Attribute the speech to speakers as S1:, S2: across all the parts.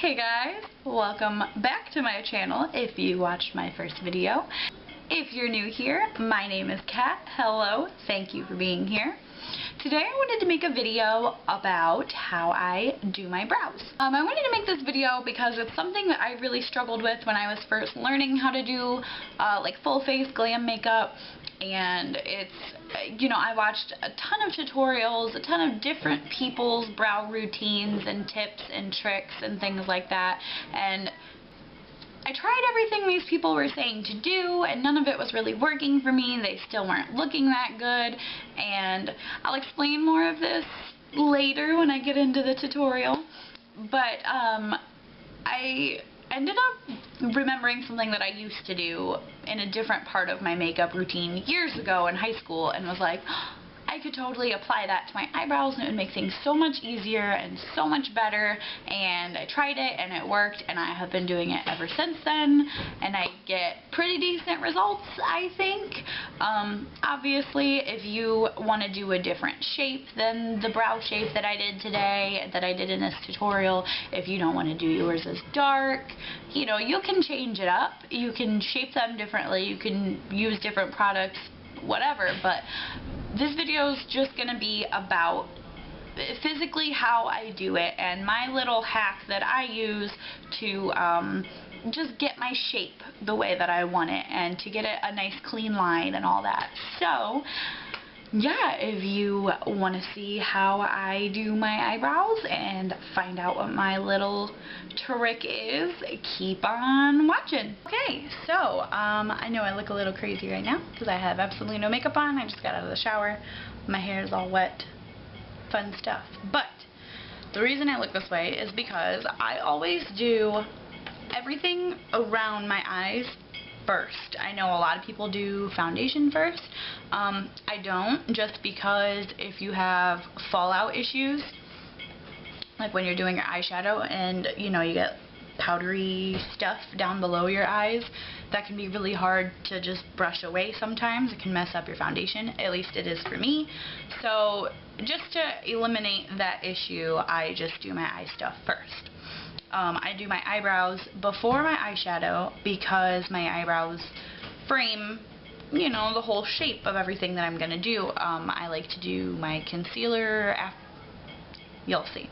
S1: Hey guys, welcome back to my channel if you watched my first video. If you're new here, my name is Kat. Hello, thank you for being here. Today I wanted to make a video about how I do my brows. I wanted to make this video because it's something that I really struggled with when I was first learning how to do like full face glam makeup. And it's, you know, I watched a ton of tutorials, a ton of different people's brow routines and tips and tricks and things like that. And I tried everything these people were saying to do, and none of it was really working for me. They still weren't looking that good. And I'll explain more of this later when I get into the tutorial. But I ended up remembering something that I used to do in a different part of my makeup routine years ago in high school, and was like, I could totally apply that to my eyebrows and it would make things so much easier and so much better. And I tried it and it worked, and I have been doing it ever since then, and I get pretty decent results, I think. Obviously, if you want to do a different shape than the brow shape that I did today, that I did in this tutorial, if you don't want to do yours as dark, you know, you can change it up. You can shape them differently. You can use different products, whatever. But this video is just going to be about physically how I do it and my little hack that I use to just get my shape the way that I want it and to get it a nice clean line and all that. So yeah, if you want to see how I do my eyebrows and find out what my little trick is, keep on watching. Okay, so I know I look a little crazy right now because I have absolutely no makeup on. I just got out of the shower. My hair is all wet. Fun stuff. But the reason I look this way is because I always do everything around my eyes first. I know a lot of people do foundation first. I don't, just because if you have fallout issues, like when you're doing your eyeshadow and you know you get powdery stuff down below your eyes, that can be really hard to just brush away sometimes. It can mess up your foundation, at least it is for me. So just to eliminate that issue, I just do my eye stuff first. I do my eyebrows before my eyeshadow because my eyebrows frame, you know, the whole shape of everything that I'm going to do. I like to do my concealer after. You'll see.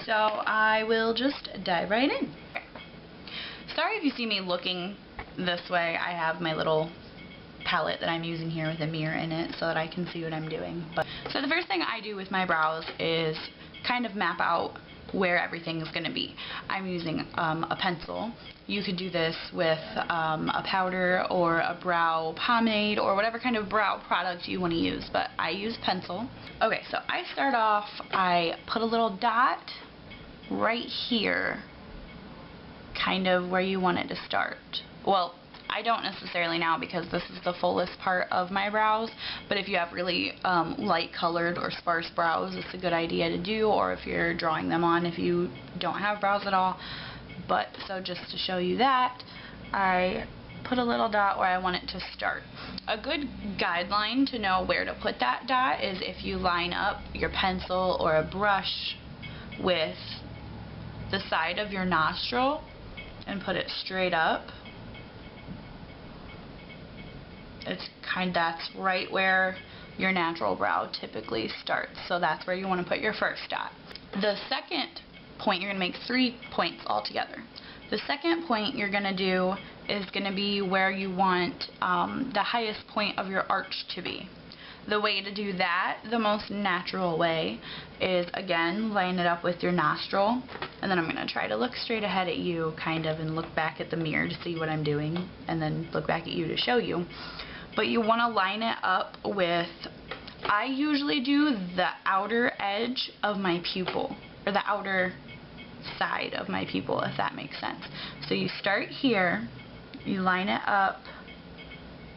S1: So I will just dive right in. Sorry if you see me looking this way. I have my little palette that I'm using here with a mirror in it so that I can see what I'm doing. So the first thing I do with my brows is kind of map out where everything is going to be. I'm using a pencil. You could do this with a powder or a brow pomade or whatever kind of brow product you want to use, but I use pencil. Okay, so I start off, I put a little dot right here, kind of where you want it to start. Well, I don't necessarily now because this is the fullest part of my brows, but if you have really light colored or sparse brows, it's a good idea to do, or if you're drawing them on if you don't have brows at all. But so just to show you that, I put a little dot where I want it to start. A good guideline to know where to put that dot is if you line up your pencil or a brush with the side of your nostril and put it straight up. That's right where your natural brow typically starts. So that's where you want to put your first dot. The second point, you're going to make 3 points altogether. The second point you're going to do is going to be where you want the highest point of your arch to be. The way to do that, the most natural way, is again line it up with your nostril, and then I'm going to try to look straight ahead at you kind of and look back at the mirror to see what I'm doing, and then look back at you to show you. But you want to line it up with, I usually do the outer edge of my pupil, or the outer side of my pupil, if that makes sense. So you start here, you line it up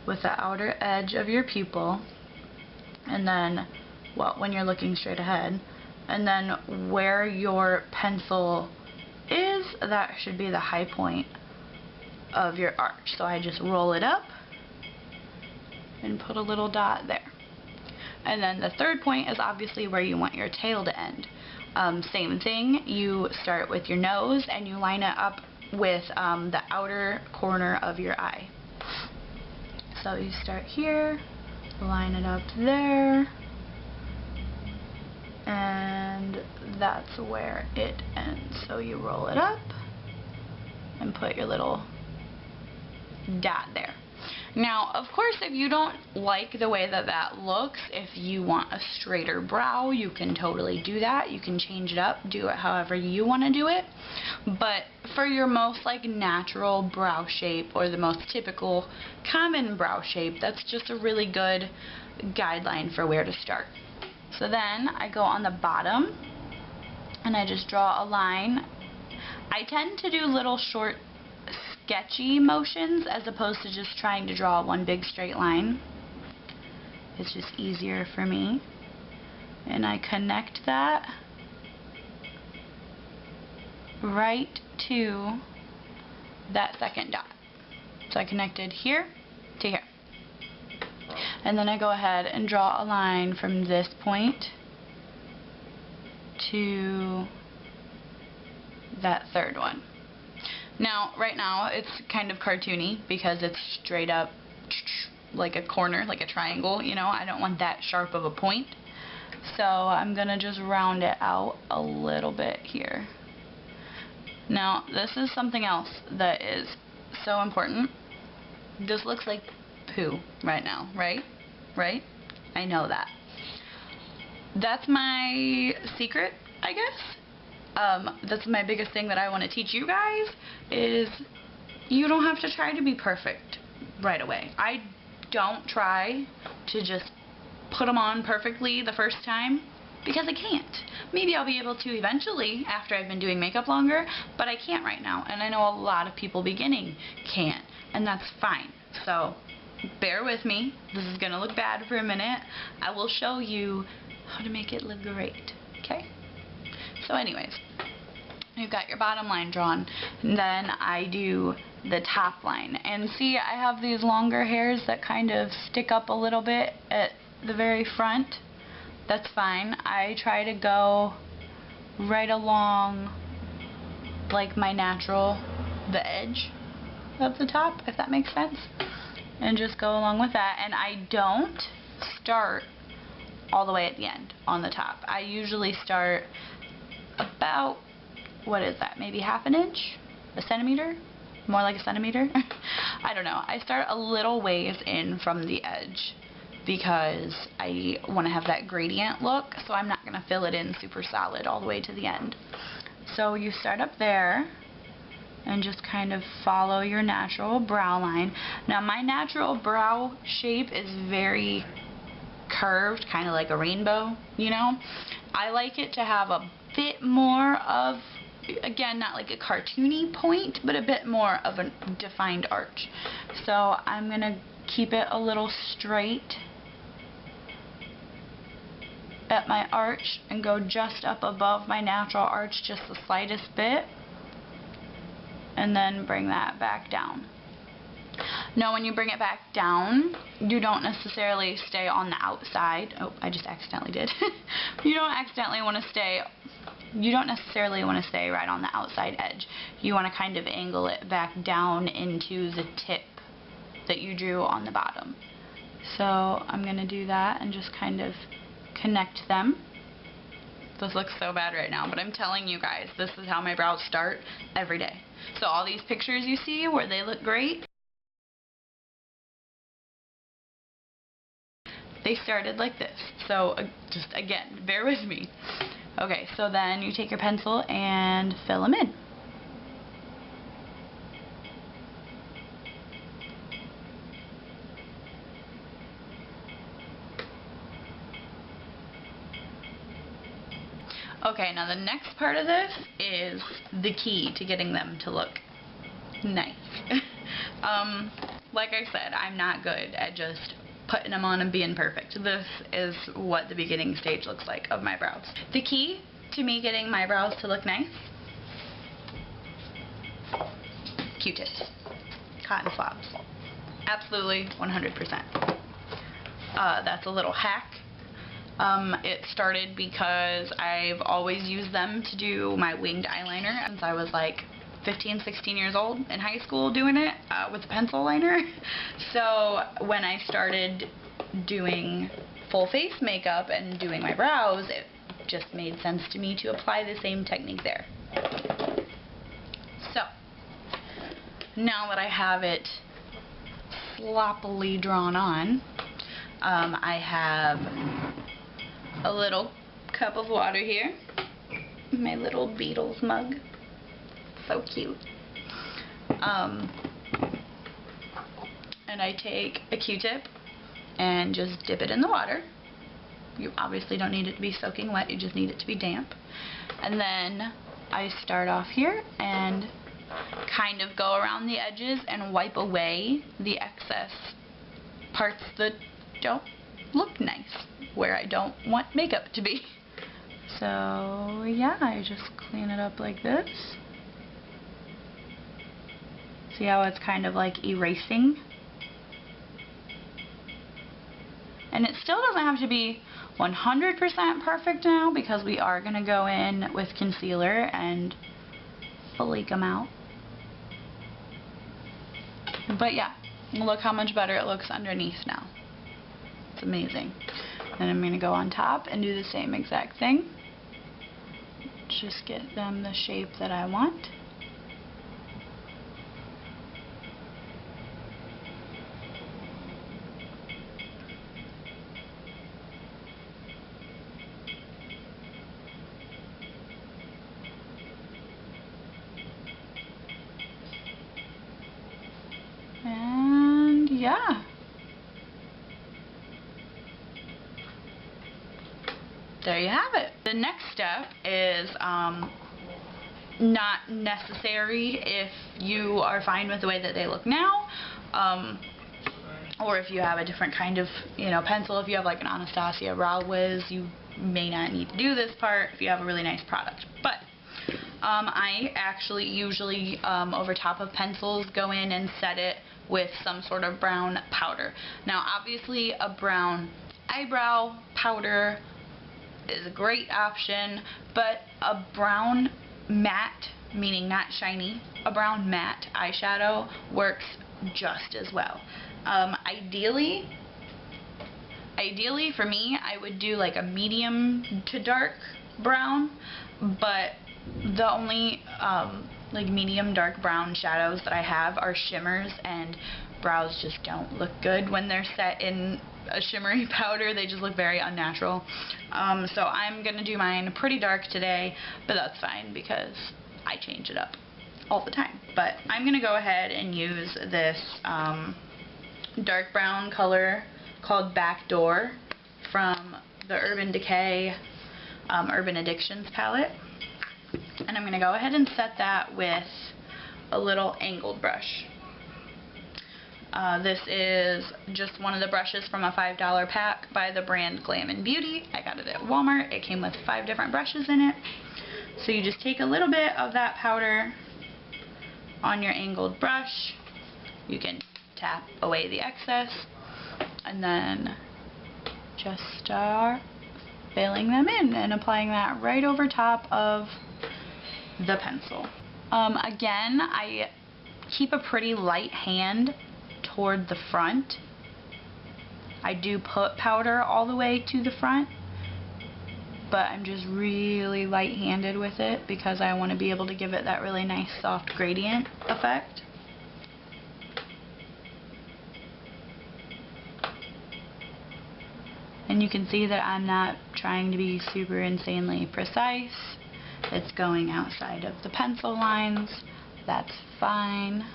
S1: with the outer edge of your pupil, and then, well, when you're looking straight ahead, and then where your pencil is, that should be the high point of your arch. So I just roll it up and put a little dot there. And then the third point is obviously where you want your tail to end. Same thing, you start with your nose and you line it up with the outer corner of your eye. So you start here, line it up there, and that's where it ends. So you roll it up and put your little dot there. Now, of course, if you don't like the way that that looks, if you want a straighter brow, you can totally do that. You can change it up, do it however you want to do it. But for your most like natural brow shape, or the most typical common brow shape, that's just a really good guideline for where to start. So then I go on the bottom and I just draw a line. I tend to do little short sketchy motions as opposed to just trying to draw one big straight line. It's just easier for me. And I connect that right to that second dot. So I connected here to here. And then I go ahead and draw a line from this point to that third one. Now, right now, it's kind of cartoony because it's straight up like a corner, like a triangle, you know. I don't want that sharp of a point. So I'm going to just round it out a little bit here. Now, this is something else that is so important. This looks like poo right now, right? Right? I know that. That's my secret, I guess. That's my biggest thing that I want to teach you guys, is you don't have to try to be perfect right away. I don't try to just put them on perfectly the first time, because I can't. Maybe I'll be able to eventually after I've been doing makeup longer, but I can't right now. And I know a lot of people beginning can't, and that's fine. So bear with me. This is going to look bad for a minute. I will show you how to make it look great. Okay? So anyways, you've got your bottom line drawn, and then I do the top line. And see, I have these longer hairs that kind of stick up a little bit at the very front. That's fine. I try to go right along like my natural, the edge of the top, if that makes sense, and just go along with that. And I don't start all the way at the end on the top. I usually start about, what is that, maybe half an inch? A centimeter? More like a centimeter? I don't know. I start a little ways in from the edge because I want to have that gradient look, so I'm not going to fill it in super solid all the way to the end. So you start up there and just kind of follow your natural brow line. Now my natural brow shape is very curved, kind of like a rainbow, you know. I like it to have a bit more of, again, not like a cartoony point, but a bit more of a defined arch. So I'm going to keep it a little straight at my arch and go just up above my natural arch, just the slightest bit, and then bring that back down. Now when you bring it back down, you don't necessarily stay on the outside. Oh, I just accidentally did. You don't necessarily want to stay right on the outside edge. You want to kind of angle it back down into the tip that you drew on the bottom. So I'm going to do that and just kind of connect them. This looks so bad right now, but I'm telling you guys, this is how my brows start every day. So all these pictures you see where they look great, they started like this. So just again, bear with me. Okay, so then you take your pencil and fill them in. Okay, now the next part of this is the key to getting them to look nice. Like I said, I'm not good at just putting them on and being perfect. This is what the beginning stage looks like of my brows. The key to me getting my brows to look nice: Q-tips, cotton swabs. Absolutely 100%. That's a little hack. It started because I've always used them to do my winged eyeliner since I was like 15, 16 years old in high school doing it with a pencil liner. So when I started doing full face makeup and doing my brows, it just made sense to me to apply the same technique there. So now that I have it sloppily drawn on, I have a little cup of water here, my little Beatles mug, so cute, and I take a Q-tip and just dip it in the water. You obviously don't need it to be soaking wet, you just need it to be damp. And then I start off here and kind of go around the edges and wipe away the excess parts that don't look nice, where I don't want makeup to be. So yeah, I just clean it up like this. See how it's kind of like erasing? And it still doesn't have to be 100% perfect now, because we are going to go in with concealer and bleak them out. But yeah, look how much better it looks underneath now. It's amazing. And I'm going to go on top and do the same exact thing. Just get them the shape that I want. And yeah. There you have it. The next step is not necessary if you are fine with the way that they look now, or if you have a different kind of, pencil. If you have like an Anastasia Brow Wiz, you may not need to do this part if you have a really nice product. But I actually usually over top of pencils go in and set it with some sort of brown powder. Now obviously a brown eyebrow powder is a great option, but a brown matte, meaning not shiny, a brown matte eyeshadow works just as well. Ideally for me, I would do like a medium to dark brown, but the only like medium dark brown shadows that I have are shimmers, and brows just don't look good when they're set in a shimmery powder. They just look very unnatural. So I'm gonna do mine pretty dark today, but that's fine because I change it up all the time. But I'm gonna go ahead and use this dark brown color called Backdoor from the Urban Decay Urban Addictions palette. And I'm going to go ahead and set that with a little angled brush. This is just one of the brushes from a $5 pack by the brand Glam & Beauty. I got it at Walmart. It came with 5 different brushes in it. So you just take a little bit of that powder on your angled brush. You can tap away the excess and then just start filling them in and applying that right over top of the pencil. Again, I keep a pretty light hand toward the front. I do put powder all the way to the front, but I'm just really light-handed with it because I want to be able to give it that really nice soft gradient effect. And you can see that I'm not trying to be super insanely precise. It's going outside of the pencil lines. That's fine.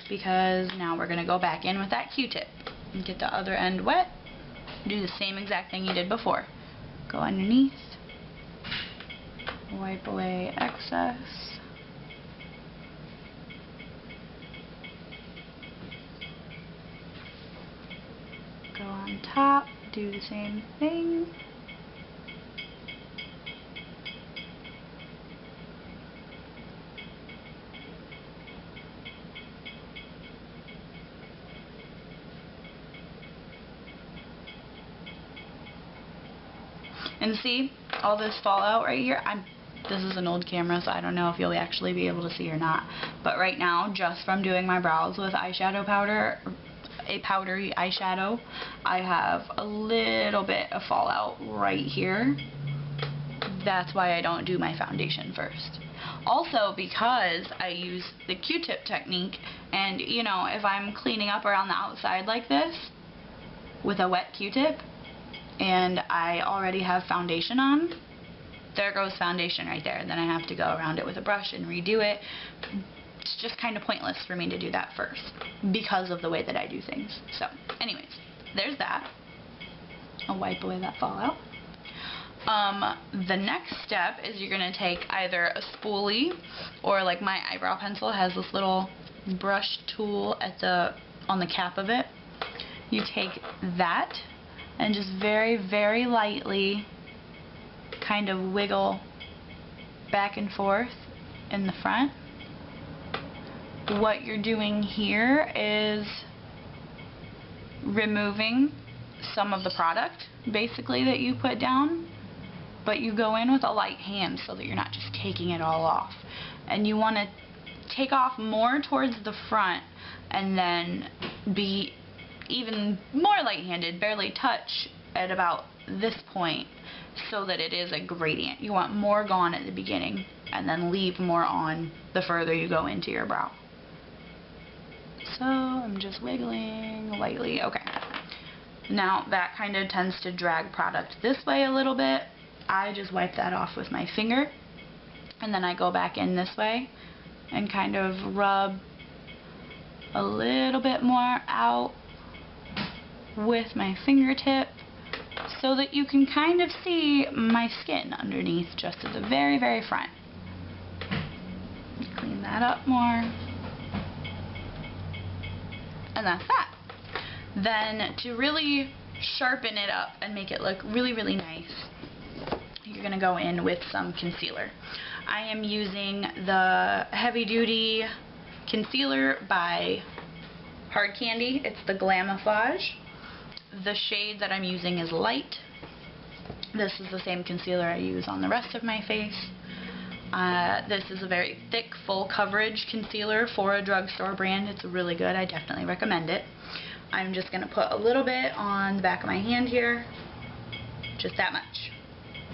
S1: Because now we're going to go back in with that Q-tip and get the other end wet. Do the same exact thing you did before. Go underneath. Wipe away excess. Go on top, do the same thing. And see all this fallout right here? This is an old camera, so I don't know if you'll actually be able to see or not. But right now, just from doing my brows with eyeshadow powder, a powdery eyeshadow, I have a little bit of fallout right here. That's why I don't do my foundation first. Also, because I use the Q-tip technique, and you know, if I'm cleaning up around the outside like this with a wet Q-tip and I already have foundation on, there goes foundation right there. Then I have to go around it with a brush and redo it. It's just kind of pointless for me to do that first because of the way that I do things. So anyways, there's that. I'll wipe away that fallout. The next step is you're going to take either a spoolie, or like my eyebrow pencil has this little brush tool on the cap of it. You take that and just very, very lightly kind of wiggle back and forth in the front. What you're doing here is removing some of the product basically that you put down, but you go in with a light hand so that you're not just taking it all off. And you want to take off more towards the front and then be even more light-handed, barely touch at about this point, so that it is a gradient. You want more gone at the beginning and then leave more on the further you go into your brow. So I'm just wiggling lightly. Okay. Now that kind of tends to drag product this way a little bit. I just wipe that off with my finger, and then I go back in this way and kind of rub a little bit more out with my fingertip so that you can kind of see my skin underneath just at the very, very front. Clean that up more. And that's that. Then to really sharpen it up and make it look really, really nice, you're going to go in with some concealer. I am using the Heavy Duty Concealer by Hard Candy. It's the Glamouflage. The shade that I'm using is Light. This is the same concealer I use on the rest of my face. This is a very thick, full coverage concealer for a drugstore brand. It's really good. I definitely recommend it. I'm just going to put a little bit on the back of my hand here. Just that much.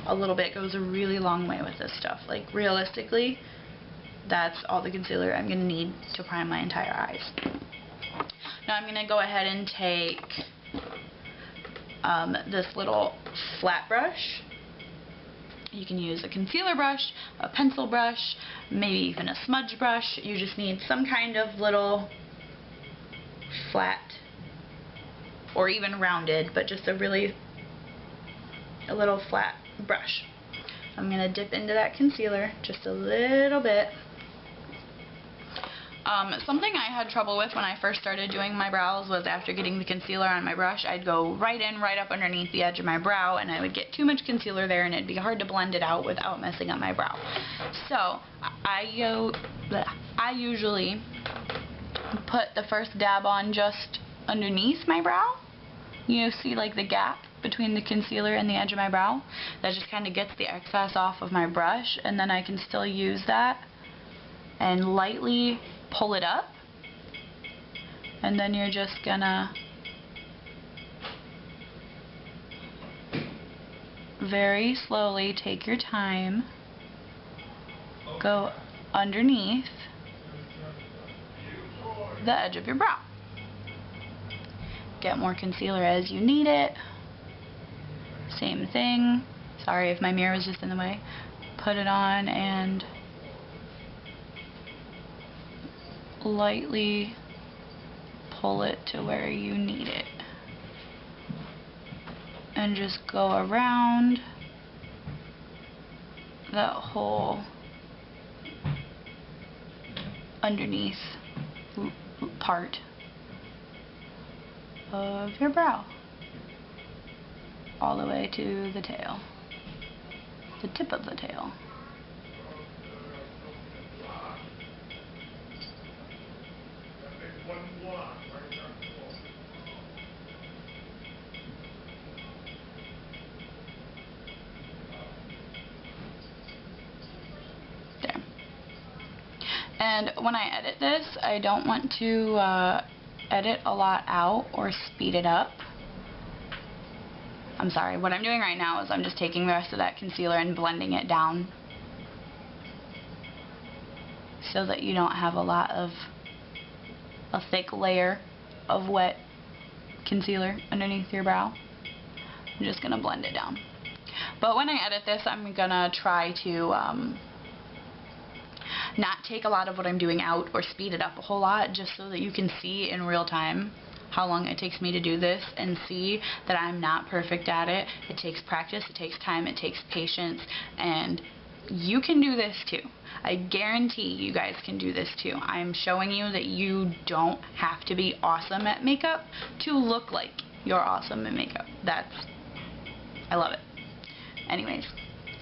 S1: A little bit goes a really long way with this stuff. Like, realistically, that's all the concealer I'm going to need to prime my entire eyes. Now I'm going to go ahead and take this little flat brush. You can use a concealer brush, a pencil brush, maybe even a smudge brush. You just need some kind of little flat, or even rounded, but just a little flat brush. I'm going to dip into that concealer just a little bit. Something I had trouble with when I first started doing my brows was after getting the concealer on my brush, I'd go right up underneath the edge of my brow, and I would get too much concealer there, and it'd be hard to blend it out without messing up my brow. So I usually put the first dab on just underneath my brow. You see, like, the gap between the concealer and the edge of my brow? That just kind of gets the excess off of my brush, and then I can still use that and lightly pull it up, and then you're just gonna very slowly take your time, go underneath the edge of your brow. Get more concealer as you need it. Same thing. Sorry if my mirror was just in the way. Put it on and lightly pull it to where you need it. And just go around that whole underneath part of your brow, all the way to the tail, the tip of the tail. And when I edit this, I don't want to edit a lot out or speed it up. I'm sorry, what I'm doing right now is I'm just taking the rest of that concealer and blending it down so that you don't have a thick layer of wet concealer underneath your brow. I'm just going to blend it down. But when I edit this, I'm going to try to not take a lot of what I'm doing out or speed it up a whole lot, just so that you can see in real time how long it takes me to do this and see that I'm not perfect at it. It takes practice, it takes time, it takes patience, and you can do this too. I guarantee you guys can do this too. I'm showing you that you don't have to be awesome at makeup to look like you're awesome at makeup. I love it. Anyways,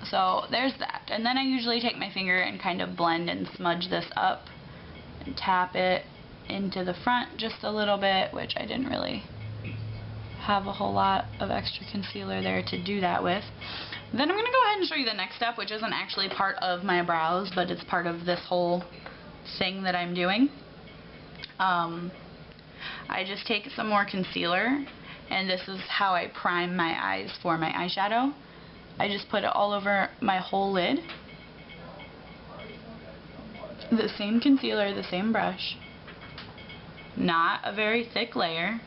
S1: so there's that. And then I usually take my finger and kind of blend and smudge this up and tap it into the front just a little bit, which I didn't really have a whole lot of extra concealer there to do that with. Then I'm going to go ahead and show you the next step, which isn't actually part of my brows, but it's part of this whole thing that I'm doing. I just take some more concealer, and this is how I prime my eyes for my eyeshadow. I just put it all over my whole lid. The same concealer, the same brush. Not a very thick layer.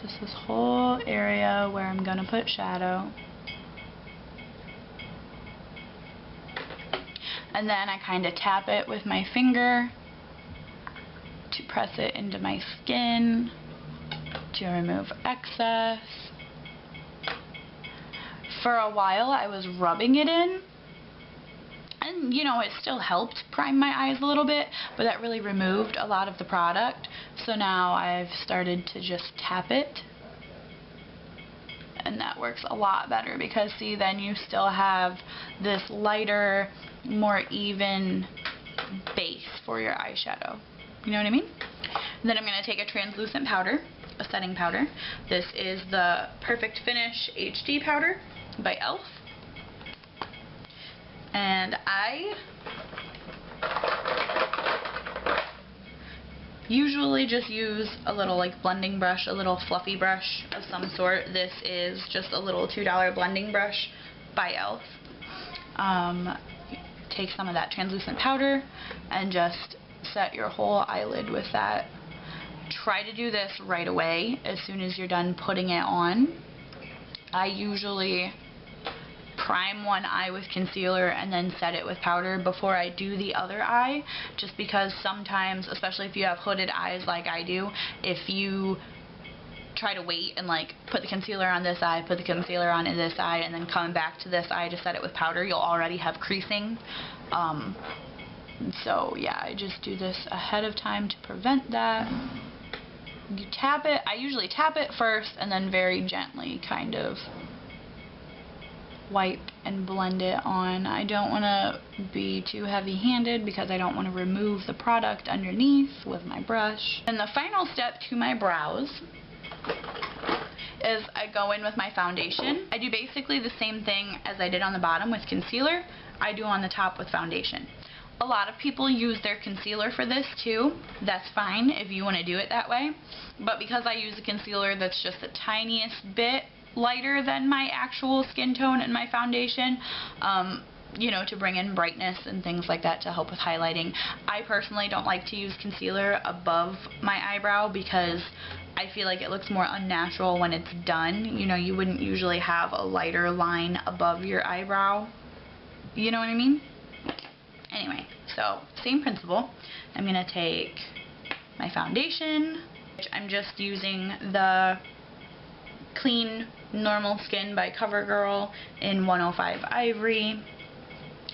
S1: Just this whole area where I'm going to put shadow. And then I kind of tap it with my finger to press it into my skin to remove excess. For a while I was rubbing it in, and you know, it still helped prime my eyes a little bit, but that really removed a lot of the product. So now I've started to just tap it, and that works a lot better, because see, then you still have this lighter, more even base for your eyeshadow. You know what I mean? And then I'm going to take a translucent powder, a setting powder. This is the Perfect Finish HD powder by e.l.f. And I usually just use a little like blending brush, a little fluffy brush of some sort. This is just a little $2 blending brush by e.l.f. Take some of that translucent powder and just set your whole eyelid with that. Try to do this right away as soon as you're done putting it on. I usually prime one eye with concealer and then set it with powder before I do the other eye, just because sometimes, especially if you have hooded eyes like I do, if you try to wait and like put the concealer on this eye, put the concealer on this eye, and then come back to this eye to set it with powder, you'll already have creasing. So yeah, I just do this ahead of time to prevent that. You tap it. I usually tap it first and then very gently kind of wipe and blend it on. I don't want to be too heavy-handed because I don't want to remove the product underneath with my brush. And the final step to my brows is I go in with my foundation. I do basically the same thing as I did on the bottom with concealer, I do on the top with foundation. A lot of people use their concealer for this too. That's fine if you want to do it that way. But because I use a concealer that's just the tiniest bit lighter than my actual skin tone and my foundation, you know, to bring in brightness and things like that to help with highlighting, I personally don't like to use concealer above my eyebrow because I feel like it looks more unnatural when it's done. You know, you wouldn't usually have a lighter line above your eyebrow. You know what I mean? Anyway, so same principle. I'm going to take my foundation, which I'm just using the Clean Normal Skin by CoverGirl in 105 Ivory.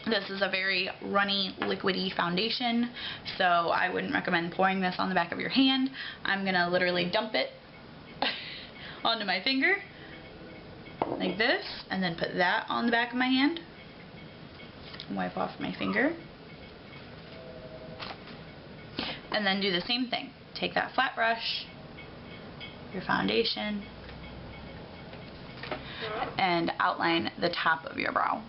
S1: This is a very runny, liquidy foundation, so I wouldn't recommend pouring this on the back of your hand. I'm going to literally dump it onto my finger, like this, and then put that on the back of my hand. Wipe off my finger. And then do the same thing. Take that flat brush, your foundation, and outline the top of your brow.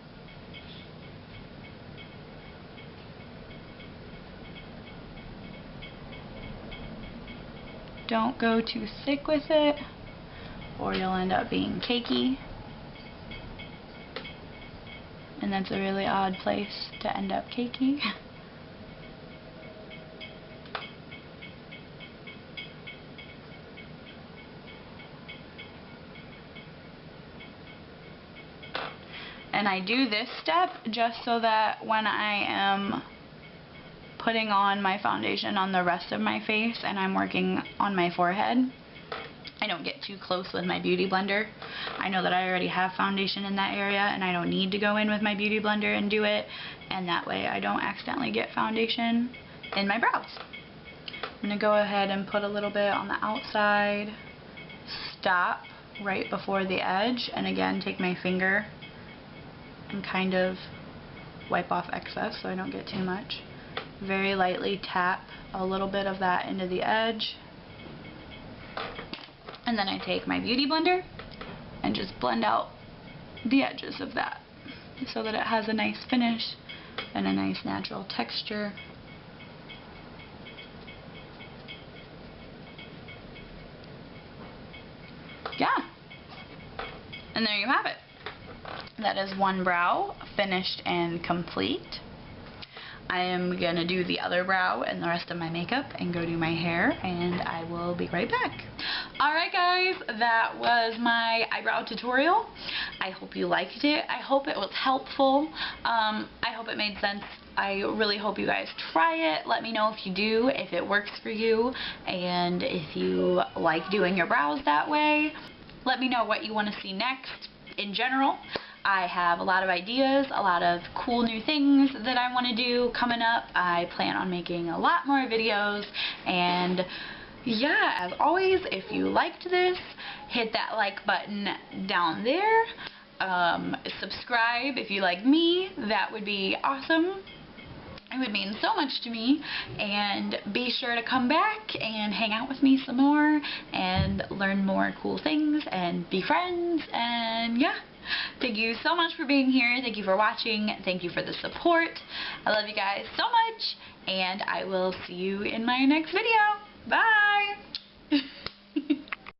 S1: Don't go too thick with it, or you'll end up being cakey. And that's a really odd place to end up cakey. And I do this step just so that when I am putting on my foundation on the rest of my face and I'm working on my forehead, I don't get too close with my beauty blender. I know that I already have foundation in that area and I don't need to go in with my beauty blender and do it, and that way I don't accidentally get foundation in my brows. I'm going to go ahead and put a little bit on the outside, stop right before the edge, and again take my finger and kind of wipe off excess so I don't get too much. Very lightly tap a little bit of that into the edge. And then I take my beauty blender and just blend out the edges of that so that it has a nice finish and a nice natural texture. Yeah. And there you have it. That is one brow finished and complete. I am going to do the other brow and the rest of my makeup and go do my hair, and I will be right back. Alright guys, that was my eyebrow tutorial. I hope you liked it. I hope it was helpful. I hope it made sense. I really hope you guys try it. Let me know if you do, if it works for you, and if you like doing your brows that way. Let me know what you want to see next in general. I have a lot of ideas, a lot of cool new things that I want to do coming up. I plan on making a lot more videos, and yeah, as always, if you liked this, hit that like button down there. Subscribe if you like me. That would be awesome. It would mean so much to me, and be sure to come back and hang out with me some more and learn more cool things and be friends, and yeah. Thank you so much for being here. Thank you for watching. Thank you for the support. I love you guys so much, and I will see you in my next video. Bye!